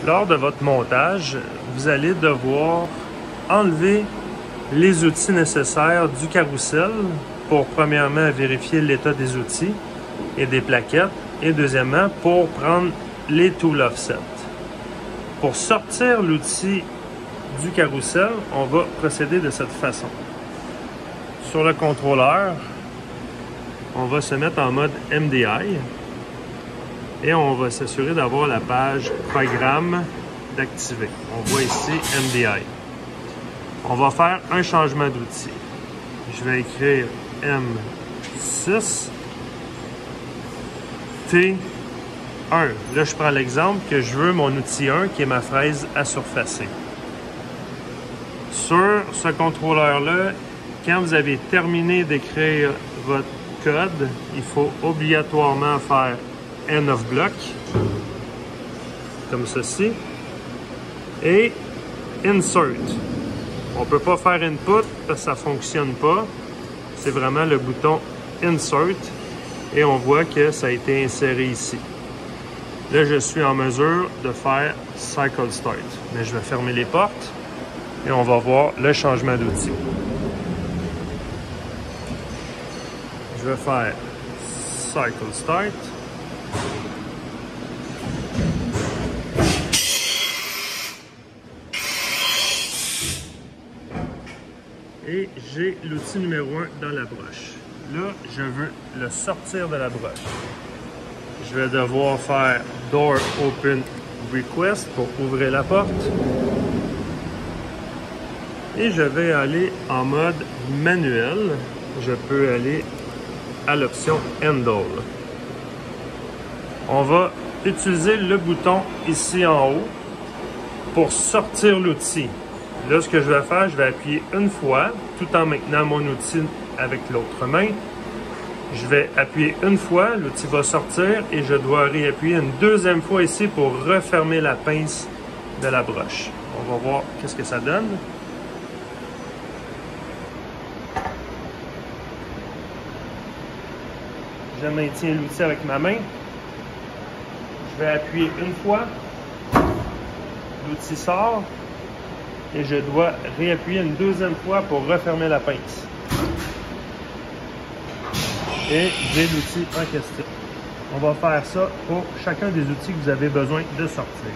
Lors de votre montage, vous allez devoir enlever les outils nécessaires du carrousel pour premièrement vérifier l'état des outils et des plaquettes et deuxièmement pour prendre les tool offset. Pour sortir l'outil du carrousel, on va procéder de cette façon. Sur le contrôleur, on va se mettre en mode MDI et on va s'assurer d'avoir la page Programme d'activer. On voit ici MDI. On va faire un changement d'outil. Je vais écrire M6 T1. Là, je prends l'exemple que je veux mon outil 1 qui est ma fraise à surfacer. Sur ce contrôleur-là, quand vous avez terminé d'écrire votre code, il faut obligatoirement faire End of block, comme ceci, et Insert. On ne peut pas faire Input parce que ça ne fonctionne pas. C'est vraiment le bouton Insert et on voit que ça a été inséré ici. Là, je suis en mesure de faire Cycle Start. Mais je vais fermer les portes et on va voir le changement d'outil. Je vais faire Cycle Start. Et j'ai l'outil numéro 1 dans la broche. Là, je veux le sortir de la broche. Je vais devoir faire Door Open Request pour ouvrir la porte. Et je vais aller en mode manuel. Je peux aller à l'option Handle. On va utiliser le bouton ici en haut pour sortir l'outil. Là, ce que je vais faire, je vais appuyer une fois, tout en maintenant mon outil avec l'autre main. Je vais appuyer une fois, l'outil va sortir et je dois réappuyer une deuxième fois ici pour refermer la pince de la broche. On va voir qu'est-ce que ça donne. Je maintiens l'outil avec ma main. Je vais appuyer une fois. L'outil sort. Et je dois réappuyer une deuxième fois pour refermer la pince. Et j'ai l'outil en question. On va faire ça pour chacun des outils que vous avez besoin de sortir.